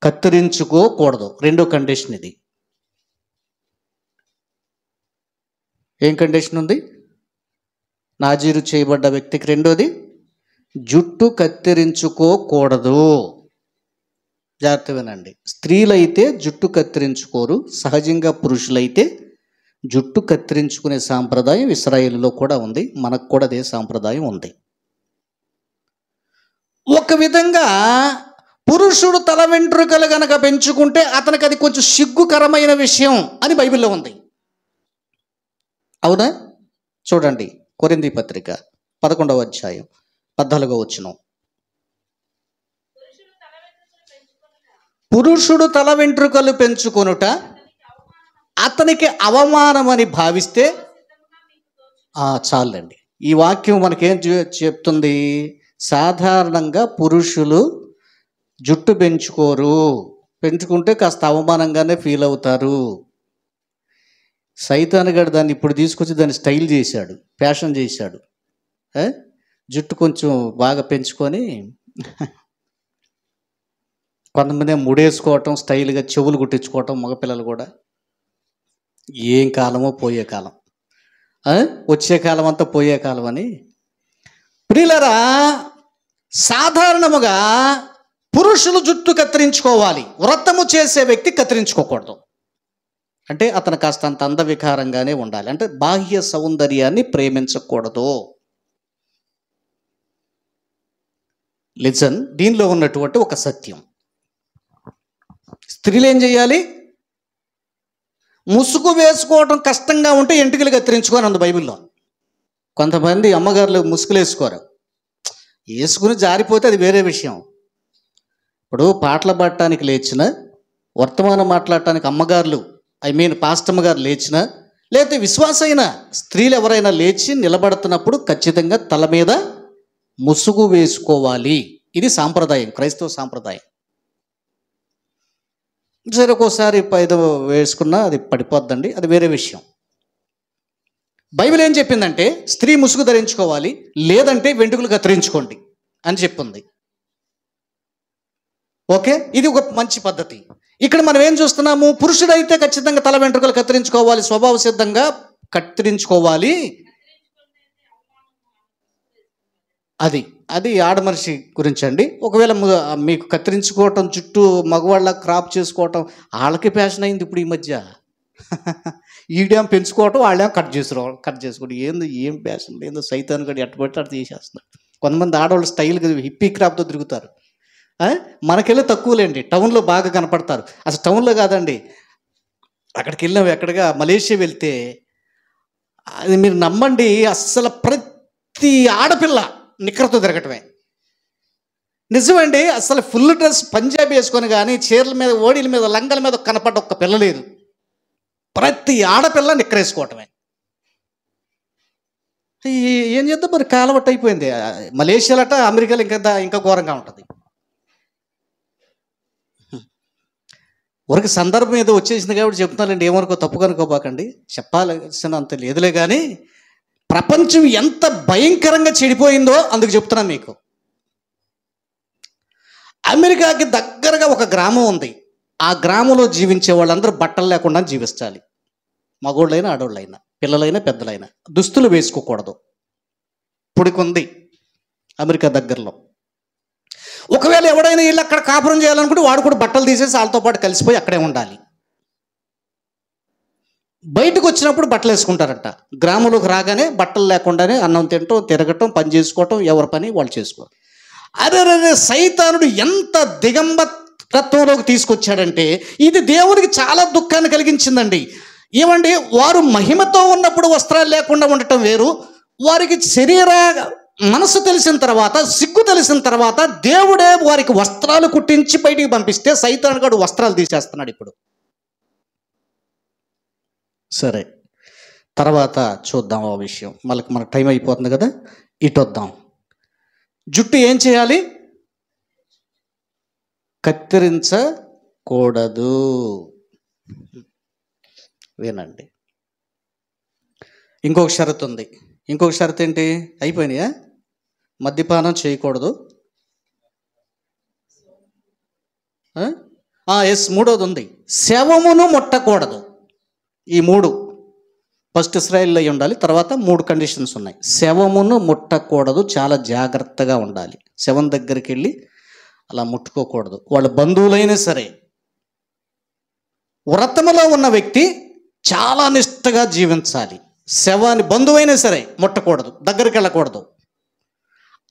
కత్తిరించుకోకూడదు. రెండో కండిషన్ ఇది. ఏం కండిషన్ ఉంది? నాజీరు చేయబడ్డ వ్యక్తికి రెండోది, జుట్టు కత్తిరించుకోకూడదు. జాగ్రత్త వినండి, స్త్రీలైతే జుట్టు కత్తిరించుకోరు, సహజంగా పురుషులైతే జుట్టు కత్తిరించుకునే సాంప్రదాయం ఇశ్రాయేలులో కూడా ఉంది, మనకు కూడా అదే సాంప్రదాయం ఉంది. ఒక విధంగా పురుషుడు తల వెంట్రుకలు గనక పెంచుకుంటే అతనికి అది కొంచెం సిగ్గుకరమైన విషయం అని బైబిల్లో ఉంది, అవునా? చూడండి, కొరింథీ పత్రిక 11వ అధ్యాయం 14వ వచనం. పురుషుడు తల వెంట్రుకలు పెంచుకొనుట అతనికి అవమానమని భావిస్తే, చాలండి. ఈ వాక్యం మనకేం చెప్తుంది? సాధారణంగా పురుషులు జుట్టు పెంచుకోరు, పెంచుకుంటే కాస్త అవమానంగానే ఫీల్ అవుతారు. సైతాన్ గారు దాన్ని ఇప్పుడు తీసుకొచ్చి దాన్ని స్టైల్ చేశాడు, ఫ్యాషన్ చేశాడు. జుట్టు కొంచెం బాగా పెంచుకొని కొంతమంది ముడేసుకోవటం, స్టైల్గా చెవులు కుట్టించుకోవటం, మగపిల్లలు కూడా. ఏం కాలమో పోయే కాలం, వచ్చే కాలం అంతా పోయే కాలం అని. ప్రియులరా, సాధారణముగా పురుషులు జుట్టు కత్తిరించుకోవాలి, వ్రతము చేసే వ్యక్తి కత్తిరించుకోకూడదు. అంటే అతను కాస్త అంత అందవికారంగానే ఉండాలి, అంటే బాహ్య సౌందర్యాన్ని ప్రేమించకూడదు. లిజన్, దీనిలో ఉన్నటువంటి ఒక సత్యం, స్త్రీలు ఏం చేయాలి? ముసుగు వేసుకోవడం కష్టంగా ఉంటే ఎంటుకలు కత్తిరించుకొని ఉంది బైబిల్లో. కొంతమంది అమ్మగారులు ముసుగులు వేసుకోరు, వేసుకుని జారిపోతే అది వేరే విషయం. ఇప్పుడు పాటలు పాడటానికి లేచిన, వర్తమానం మాట్లాడటానికి అమ్మగారులు, పాస్టమ్మ గారు లేచిన, లేకపోతే విశ్వాసైన స్త్రీలు ఎవరైనా లేచి నిలబడుతున్నప్పుడు ఖచ్చితంగా తల మీద ముసుగు వేసుకోవాలి. ఇది సాంప్రదాయం, క్రైస్తవ సాంప్రదాయం. సరే, ఒక్కోసారి ఏదో వేసుకున్నా అది పడిపోద్దండి, అది వేరే విషయం. బైబిల్ ఏం చెప్పిందంటే స్త్రీ ముసుగు ధరించుకోవాలి, లేదంటే వెంట్రుకలు కత్తిరించుకోండి అని చెప్పింది. ఓకే, ఇది ఒక మంచి పద్ధతి. ఇక్కడ మనం ఏం చూస్తున్నాము? పురుషుడైతే ఖచ్చితంగా తల వెంట్రుకలు కత్తిరించుకోవాలి, స్వభావ సిద్ధంగా కత్తిరించుకోవాలి. అది అది ఆడమనిషి గురించి అండి. ఒకవేళ మీకు కత్తిరించుకోవటం, జుట్టు మగవాళ్ళ క్రాప్ చేసుకోవటం వాళ్ళకి ఫ్యాషన్ అయింది ఇప్పుడు ఈ మధ్య. ఈడేం పెంచుకోవటం, వాళ్ళేం కట్ చేసుకోవడం. ఏం ఫ్యాషన్, ఏందో సైతాన్ గడి ఎట్టబట్టి అట్ట చేసేస్తున్నాడు. కొంతమంది ఆడవాళ్ళు స్టైల్గా హిప్పీ క్రాప్తో తిరుగుతారు. మనకెళ్ళి తక్కువలేండి, టౌన్లో బాగా కనపడతారు. అసలు టౌన్లో కాదండి, అక్కడికి వెళ్ళాము, ఎక్కడిగా మలేషియా వెళ్తే అది మీరు నమ్మండి, అస్సలు ప్రతి ఆడపిల్ల నిక్కరతో తిరగటమే. నిజమండి, అసలు ఫుల్ డ్రెస్ పంజాబీ వేసుకొని కానీ చీరల మీద, ఓడీల మీద, లంగల మీద కనపడ్డ ఒక్క పిల్ల లేదు. ప్రతి ఆడపిల్ల నిక్కరేసుకోవటమే. ఏం చేద్దాం మరి, కాలవట్టు అయిపోయింది. మలేషియాలట, అమెరికాలో ఇంకా ఘోరంగా ఉంటుంది. ఊరికి సందర్భం ఏదో వచ్చేసింది కాబట్టి చెప్తున్నానండి, ఏమనుకో, తప్పు కనుకోబాకండి. చెప్పాల్సిన అంత లేదులే కానీ ప్రపంచం ఎంత భయంకరంగా చెడిపోయిందో అందుకు చెప్తున్నాను మీకు. అమెరికాకి దగ్గరగా ఒక గ్రామం ఉంది. ఆ గ్రామంలో జీవించే వాళ్ళందరూ బట్టలు లేకుండా జీవించాలి. మగోళ్ళైనా ఆడోళ్ళైనా, పిల్లలైనా పెద్దలైనా దుస్తులు వేసుకోకూడదు. పుడికొంది అమెరికా దగ్గరలో. ఒకవేళ ఎవడైనా వీళ్ళు అక్కడ కాపురం చేయాలనుకుంటే వాడు కూడా బట్టలు తీసేసి వాళ్ళతో పాటు కలిసిపోయి అక్కడే ఉండాలి. బయటకు వచ్చినప్పుడు బట్టలు వేసుకుంటారట. గ్రామంలోకి రాగానే బట్టలు లేకుండానే అన్నం తినటం, తిరగటం, పని చేసుకోవటం, ఎవరి పని వాళ్ళు చేసుకోవాలి. అరే సైతానుడు ఎంత దిగంబరత్వంలోకి తీసుకొచ్చాడంటే ఇది దేవునికి చాలా దుఃఖాన్ని కలిగించిందండి. ఏమండి, వారు మహిమతో ఉన్నప్పుడు వస్త్రాలు లేకుండా ఉండటం వేరు. వారికి మనసు తెలిసిన తర్వాత, సిగ్గు తెలిసిన తర్వాత దేవుడే వారికి వస్త్రాలు కుట్టించి బయటికి పంపిస్తే సైతానుగాడు వస్త్రాలు తీసేస్తున్నాడు ఇప్పుడు. సరే, తర్వాత చూద్దాం ఆ విషయం. మనకు టైం అయిపోతుంది కదా, ఇటు వద్దాం. జుట్టు ఏం చేయాలి? కత్తిరించకూడదు. వినండి, ఇంకొక షరతు ఉంది. ఇంకొక షరతు ఏంటి? అయిపోయినాయా? మద్యపానం చేయకూడదు. మూడోది ఉంది, శవమును ముట్టకూడదు. ఈ మూడు ఫస్ట్ ఇశ్రాయేల్లో అయి ఉండాలి. తర్వాత 3 కండిషన్స్ ఉన్నాయి. శవమును ముట్టకూడదు, చాలా జాగ్రత్తగా ఉండాలి. శవం దగ్గరికి వెళ్ళి అలా ముట్టుకోకూడదు. వాళ్ళ బంధువులైనా సరే. వ్రతములో ఉన్న వ్యక్తి చాలా నిష్ఠగా జీవించాలి. శవాన్ని బంధువైనా సరే ముట్టకూడదు, దగ్గరికి వెళ్ళకూడదు.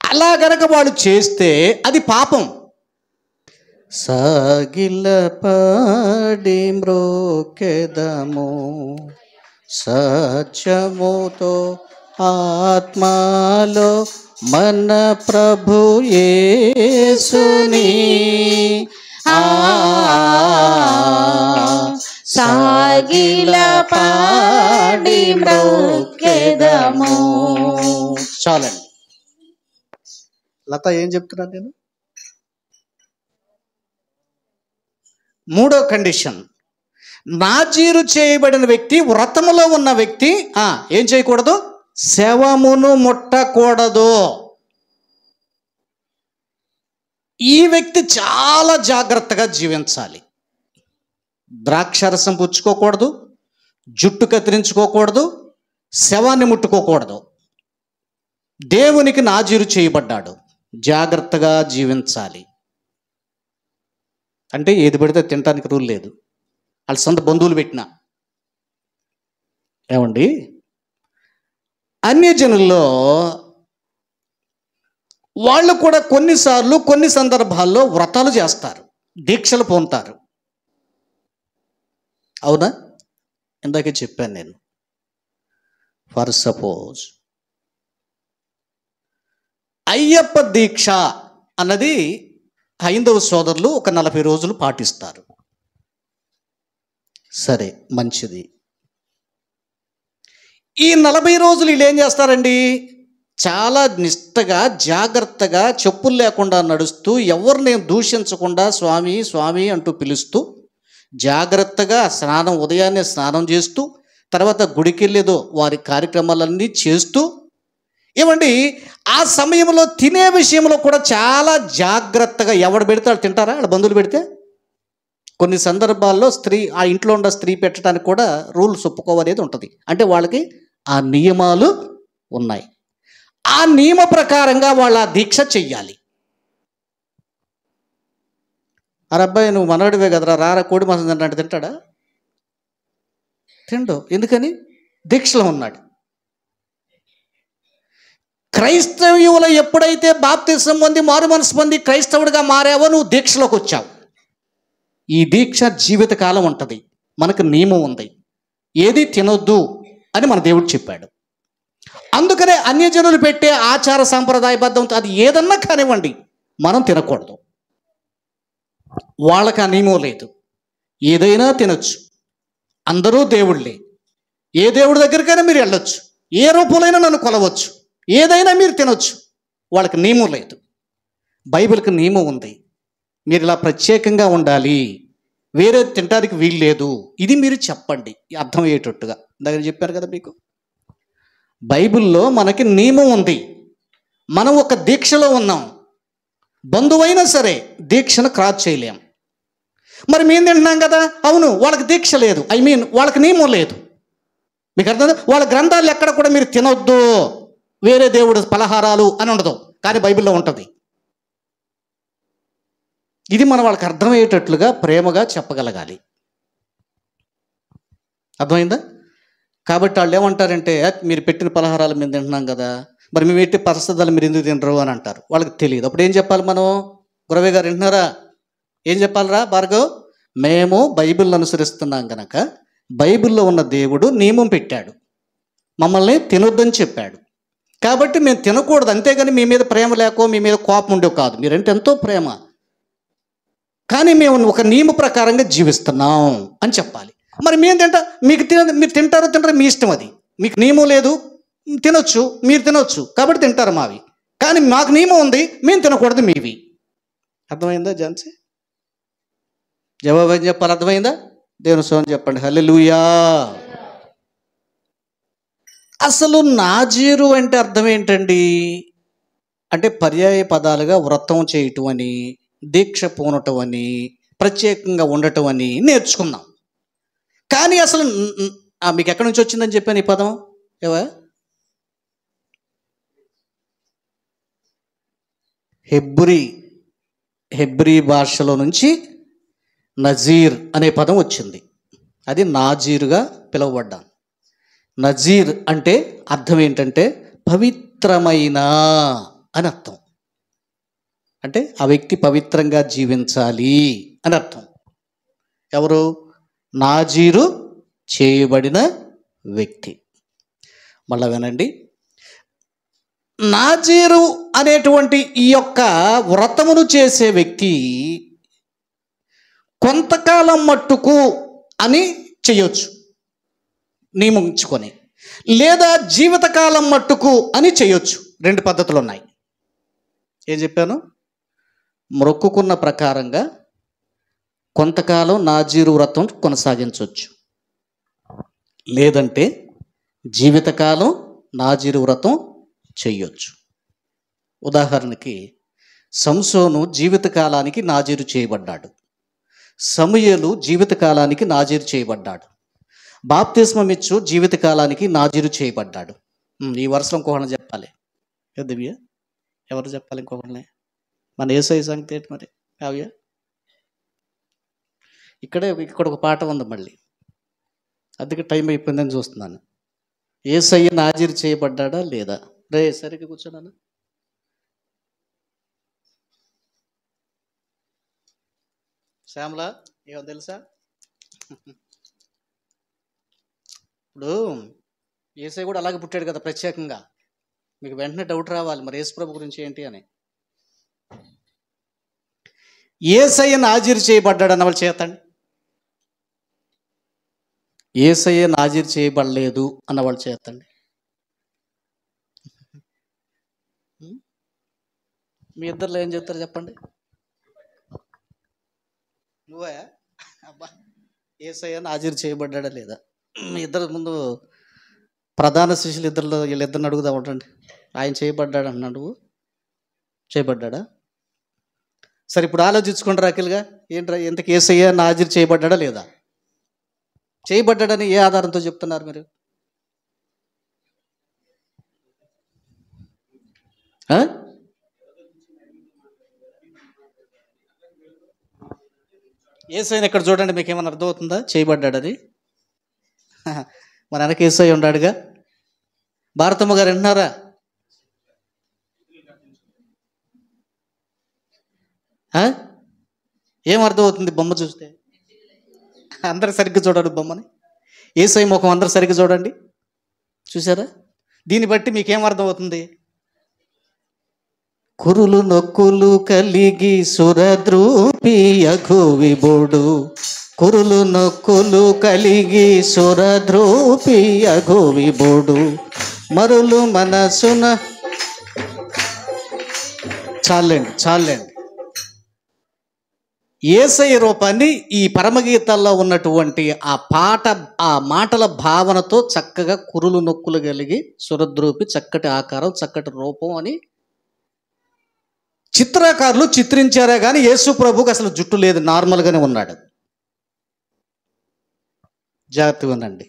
అలా గనక వాళ్ళు చేస్తే అది పాపం. సాగిల పాడి మ్రోకెదము సత్యముతో ఆత్మలో మన ప్రభు యేసుని సాగిల పాడి మ్రోకెదము. చాలండి. లత ఏం చెప్తున్నాను నేను? 3వ కండిషన్, నాజీరు చేయబడిన వ్యక్తి, వ్రతములో ఉన్న వ్యక్తి ఏం చేయకూడదు? శవమును ముట్టకూడదు. ఈ వ్యక్తి చాలా జాగ్రత్తగా జీవించాలి. ద్రాక్షరసం పుచ్చుకోకూడదు, జుట్టు కత్తిరించుకోకూడదు, శవాన్ని ముట్టుకోకూడదు. దేవునికి నాజీరు చేయబడ్డాడు, జాగ్రత్తగా జీవించాలి. అంటే ఏది పడితే తినడానికి రూల్ లేదు. వాళ్ళ సొంత బంధువులు పెట్టినా. ఏమండి, అన్యజనుల్లో వాళ్ళు కూడా కొన్నిసార్లు కొన్ని సందర్భాల్లో వ్రతాలు చేస్తారు, దీక్షలు పొందుతారు. అవునా? ఇందాకే చెప్పాను నేను. ఫర్ సపోజ్ అయ్యప్ప దీక్ష అన్నది హైందవ సోదరులు ఒక 40 రోజులు పాటిస్తారు. సరే, మంచిది. ఈ 40 రోజులు వీళ్ళు ఏం చేస్తారండి? చాలా నిష్ఠగా జాగ్రత్తగా చెప్పులు లేకుండా నడుస్తూ, ఎవరిని దూషించకుండా స్వామి స్వామి అంటూ పిలుస్తూ, జాగ్రత్తగా ఉదయాన్నే స్నానం చేస్తూ, తర్వాత గుడికి వెళ్ళేదో వారి కార్యక్రమాలన్నీ చేస్తూ, ఏమండి ఆ సమయంలో తినే విషయంలో కూడా చాలా జాగ్రత్తగా. ఎవడు పెడితే వాళ్ళు తింటారా? వాళ్ళ బంధువులు పెడితే? కొన్ని సందర్భాల్లో ఆ ఇంట్లో ఉన్న స్త్రీ పెట్టడానికి కూడా రూల్స్ ఒప్పుకోవనేది ఉంటుంది. అంటే వాళ్ళకి ఆ నియమాలు ఉన్నాయి. ఆ నియమ ప్రకారంగా వాళ్ళ దీక్ష చెయ్యాలి. అబ్బాయి నువ్వు మనవడివే కదరా, రారా కోడి మాసం తింటే తింటాడా? తిండు. ఎందుకని? దీక్షలో ఉన్నాడు. క్రైస్తవ్యులు ఎప్పుడైతే బాప్తిసం పొంది మారు మనసు పొంది క్రైస్తవుడిగా మారావో నువ్వు దీక్షలోకి వచ్చావు. ఈ దీక్ష జీవితకాలం ఉంటుంది. మనకు నియమం ఉంది, ఏది తినొద్దు అని మన దేవుడు చెప్పాడు. అందుకనే అన్యజనులు పెట్టే ఆచార సాంప్రదాయబద్ధం అది ఏదన్నా కానివ్వండి, మనం తినకూడదు. వాళ్ళకి ఆ నియమం లేదు, ఏదైనా తినొచ్చు. అందరూ దేవుళ్ళే. ఏ దేవుడి దగ్గరికైనా మీరు వెళ్ళొచ్చు, ఏ రూపంలో నన్ను కొలవచ్చు, ఏదైనా మీరు తినొచ్చు. వాళ్ళకి నియమం లేదు. బైబిల్కి నియమం ఉంది. మీరు ఇలా ప్రత్యేకంగా ఉండాలి, వేరే తినడానికి వీలు లేదు. ఇది మీరు చెప్పండి అర్థమయ్యేటట్టుగా. దగ్గర చెప్పారు కదా మీకు. బైబిల్లో మనకి నియమం ఉంది. మనం ఒక దీక్షలో ఉన్నాం. బంధువైనా సరే దీక్షను క్రాస్ చేయలేం. మరి మేము తింటున్నాం కదా, అవును వాళ్ళకి దీక్ష లేదు, వాళ్ళకి నియమం లేదు. మీకు అర్థం? వాళ్ళ గ్రంథాలు ఎక్కడ కూడా మీరు తినొద్దు, వేరే దేవుడు పలహారాలు అని ఉండదు, కానీ బైబిల్లో ఉంటుంది. ఇది మనం వాళ్ళకి అర్థమయ్యేటట్లుగా ప్రేమగా చెప్పగలగాలి. అర్థమైందా? కాబట్టి వాళ్ళు ఏమంటారంటే, మీరు పెట్టిన పలహారాలు మేము తింటున్నాం కదా, మరి మేము ఎట్టి పరిస్థితులు మీరు ఎందుకు తినరు అని అంటారు. వాళ్ళకి తెలియదు. అప్పుడు ఏం చెప్పాలి మనం? గురవయ్య గారు వింటున్నారా? ఏం చెప్పాలరా భార్గవ్? మేము బైబిల్ని అనుసరిస్తున్నాం కనుక బైబిల్లో ఉన్న దేవుడు నియమం పెట్టాడు, మమ్మల్ని తినొద్దని చెప్పాడు. కాబట్టి మేము తినకూడదు. అంతేగాని మీ మీద ప్రేమ లేకో మీ మీద కోపం ఉండేవి కాదు, మీరంటే ఎంతో ప్రేమ, కానీ మేము ఒక నియమ ప్రకారంగా జీవిస్తున్నాం అని చెప్పాలి. మరి మేము మీరు తింటారో తింటారో మీ ఇష్టం, అది మీకు నియమం లేదు, తినొచ్చు, మీరు తినొచ్చు కాబట్టి తింటారు మావి, కానీ మాకు నియమం ఉంది, మేము తినకూడదు మీవి. అర్థమైందా ఝాన్సీ? జవాబు ఏం చెప్పాలి? అర్థమైందా? దేవుని సోని చెప్పండి. హల్లెలూయా. అసలు నాజీరు అంటే అర్థం ఏంటండి? అంటే పర్యాయ పదాలుగా వ్రతం చేయటం అని, దీక్ష పూనటం అని, ప్రత్యేకంగా ఉండటం అని నేర్చుకున్నాం. కానీ అసలు మీకు ఎక్కడి నుంచి వచ్చిందని చెప్పాను ఈ పదం? ఏవా? హెబ్రీ భాషలో నుంచి నజీర్ అనే పదం వచ్చింది. అది నాజీరుగా పిలువబడ్డాను. నజీర్ అంటే అర్థం ఏంటంటే పవిత్రమైన అని అర్థం. అంటే ఆ వ్యక్తి పవిత్రంగా జీవించాలి అని అర్థం. ఎవరు? నాజీరు చేయబడిన వ్యక్తి. మళ్ళా వినండి, నాజీరు అనేటువంటి ఈ యొక్క వ్రతమును చేసే వ్యక్తి కొంతకాలం మట్టుకు అని చేయొచ్చు నియమించుకొని, లేదా జీవితకాలం మట్టుకు అని చేయొచ్చు. రెండు పద్ధతులు ఉన్నాయి. ఏం చెప్పాను? మొక్కుకున్న ప్రకారంగా కొంతకాలం నాజీరు వ్రతం కొనసాగించవచ్చు, లేదంటే జీవితకాలం నాజీరు వ్రతం చెయ్యొచ్చు. ఉదాహరణకి సంసోను జీవితకాలానికి నాజీరు చేయబడ్డాడు, సమూయేలు జీవితకాలానికి నాజీరు చేయబడ్డాడు, బాప్తిస్మం ఇచ్చు జీవితకాలానికి నాజీరు చేయబడ్డాడు. ఈ వరుసలో ఇంకొకరిని చెప్పాలి. దివ్య ఎవరు చెప్పాలి? ఇంకొకరిని. మన యేసయ్య సంగతి ఏంటి మరి? కావ్య ఇక్కడ ఒక పాట ఉంది మళ్ళీ, అందుకే టైం అయిపోయిందని చూస్తున్నాను. యేసయ్య నాజీరు చేయబడ్డా లేదా? రే సరిగ్గా కూర్చోనా? శ్యామలా ఏమో తెలుసా? ఇప్పుడు యేసయ్య కూడా అలాగే పుట్టాడు కదా ప్రత్యేకంగా. మీకు వెంటనే డౌట్ రావాలి, మరి యేసుప్రభు గురించి ఏంటి అని. యేసయ్య నాజీరు చేయబడ్డాడు అన్న వాళ్ళు చేతండి. యేసయ్య నాజీరు చేయబడలేదు అన్నవాళ్ళు చేతండి. మీ ఇద్దరిలో ఏం చెప్తారు చెప్పండి? నువ్వే అబ్బా, యేసయ్య నాజీరు చేయబడ్డా లేదా? మీ ఇద్దరు ముందు ప్రధాన శిష్యులు వీళ్ళిద్దరిని అడుగుదా ఉండండి. ఆయన చేయబడ్డాడు అన్నాడు, నువ్వు చేయబడ్డా? సరే ఇప్పుడు ఆలోచించుకుంటారు అఖిల్గా, ఏంట్రా ఇంతకు యేసయ్య నాజీరు చేయబడ్డా లేదా? చేయబడ్డాడని ఏ ఆధారంతో చెప్తున్నారు మీరు? యేసయ్యని ఇక్కడ చూడండి, మీకు ఏమైనా అర్థమవుతుందా చేయబడ్డాడని? మన వెనక యేసయ్య ఉన్నాడుగా. భారతమ్మ గారు వింటున్నారా? ఏం అర్థమవుతుంది బొమ్మ చూస్తే? అందరు సరిగ్గా చూడండి బొమ్మని. యేసయ్య ముఖం అందరు సరిగ్గా చూడండి, చూసారా? దీన్ని బట్టి మీకేం అర్థమవుతుంది? కురులు నొక్కులు కలిగి సురద్రూపి యగు విభుడు, కురులు నొక్కులు కలిగి సురద్రూపి యగు విభుడు, మరులు మనసున. చాలండి. యేసయ్య రూపాన్ని ఈ పరమగీతాల్లో ఉన్నటువంటి ఆ మాటల భావనతో చక్కగా కురులు నొక్కులు కలిగి సురద్రూపి చక్కటి ఆకారం చక్కటి రూపం అని చిత్రకారులు చిత్రించారే కానీ యేసు ప్రభువుకి అసలు జుట్టు లేదు, నార్మల్గానే ఉన్నాడు. జాగ్రత్తగా ఉండండి.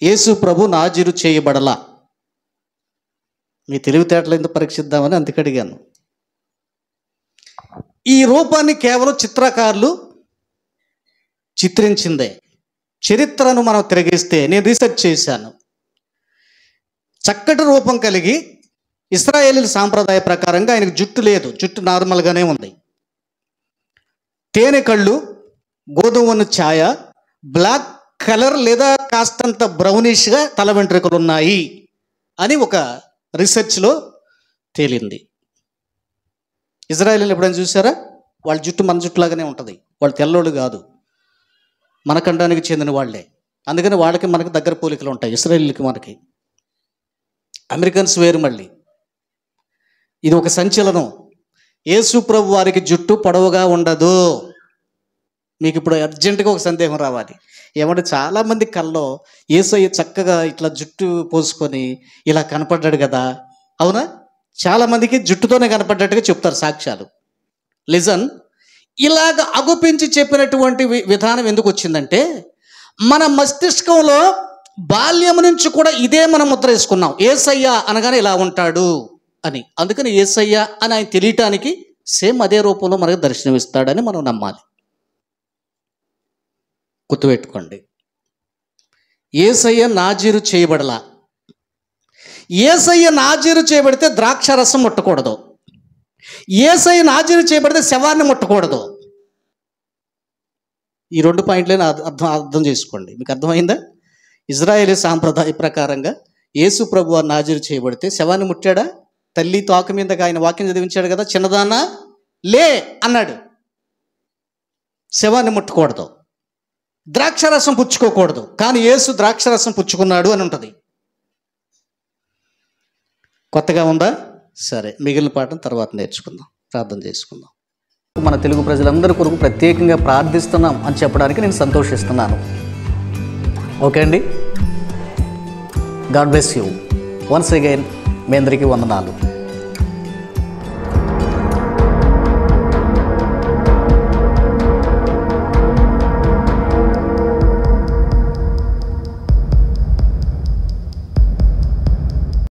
యేసు ప్రభు నాజీరు చేయబడలా. మీ తెలివితేటలు ఎందుకు పరీక్షిద్దామని అందుకు అడిగాను. ఈ రూపాన్ని కేవలం చిత్రకారులు చిత్రించిందే. చరిత్రను మనం తిరగిస్తే నేను రీసెర్చ్ చేశాను. చక్కటి రూపం కలిగి ఇశ్రాయేలీల సాంప్రదాయ ప్రకారంగా ఆయనకు జుట్టు లేదు, జుట్టు నార్మల్గానే ఉంది. తేనె కళ్ళు, గోధుమ ఛాయ, బ్లాక్ కలర్ లేదా కాస్తంత బ్రౌనిష్గా తల వెంట్రుకలు ఉన్నాయి అని ఒక రీసెర్చ్లో తేలింది. ఇజ్రాయేలీలు ఎప్పుడైనా చూసారా? వాళ్ళ జుట్టు మన జుట్టులాగానే ఉంటుంది. వాళ్ళు తెల్లోళ్ళు కాదు, మన ఖండానికి చెందిన వాళ్ళే. అందుకని వాళ్ళకి మనకి దగ్గర పోలికలు ఉంటాయి. ఇజ్రాయేలీలకి మనకి. అమెరికన్స్ వేరు. మళ్ళీ ఇది ఒక సంచలనం. యేసు ప్రభు వారికి జుట్టు పొడవుగా ఉండదు. మీకు ఇప్పుడు అర్జెంటుగా ఒక సందేహం రావాలి. ఏమంటే చాలామంది కల్లో యేసయ్య చక్కగా ఇట్లా జుట్టు పోసుకొని ఇలా కనపడ్డాడు కదా, అవునా? చాలామందికి జుట్టుతోనే కనపడ్డట్టుగా చెప్తారు సాక్ష్యాలు. లిజన్, ఇలాగ అగుపించి చెప్పినటువంటి విధానం ఎందుకు వచ్చిందంటే, మన మస్తిష్కంలో బాల్యం నుంచి కూడా ఇదే మనం ముద్ర వేసుకున్నాం. యేసయ్య అనగానే ఇలా ఉంటాడు అని. అందుకని యేసయ్య అని ఆయన తెలియటానికి సేమ్ అదే రూపంలో మనకు దర్శనమిస్తాడని మనం నమ్మాలి. గుర్తుపెట్టుకోండి, యేసయ్య నాజీరు చేయబడలా. యేసయ్య నాజీరు చేయబడితే ద్రాక్ష రసం ముట్టకూడదు. యేసయ్య నాజీరు చేయబడితే శవాన్ని ముట్టకూడదు. ఈ 2 పాయింట్లను అర్థం చేసుకోండి. మీకు అర్థమైందా? ఇజ్రాయేలీ సాంప్రదాయ ప్రకారంగా యేసు ప్రభు వారు నాజీరు చేయబడితే శవాన్ని ముట్టాడా? తల్లి తోక మీదగా ఆయన వాక్యం చదివించాడు కదా, చిన్నదాన్న లే అన్నాడు. శవాన్ని ముట్టకూడదు, ద్రాక్షరసం పుచ్చుకోకూడదు. కానీ యేసు ద్రాక్షరసం పుచ్చుకున్నాడు అని ఉంటుంది. కొత్తగా ఉందా? సరే, మిగిలిన పాఠం తర్వాత నేర్చుకుందాం. ప్రార్థన చేసుకుందాం. మన తెలుగు ప్రజలందరి కొరకు ప్రత్యేకంగా ప్రార్థిస్తున్నాం అని చెప్పడానికి నేను సంతోషిస్తున్నాను. ఓకే అండి. God bless you. Once again మీ అందరికీ వందనాలు.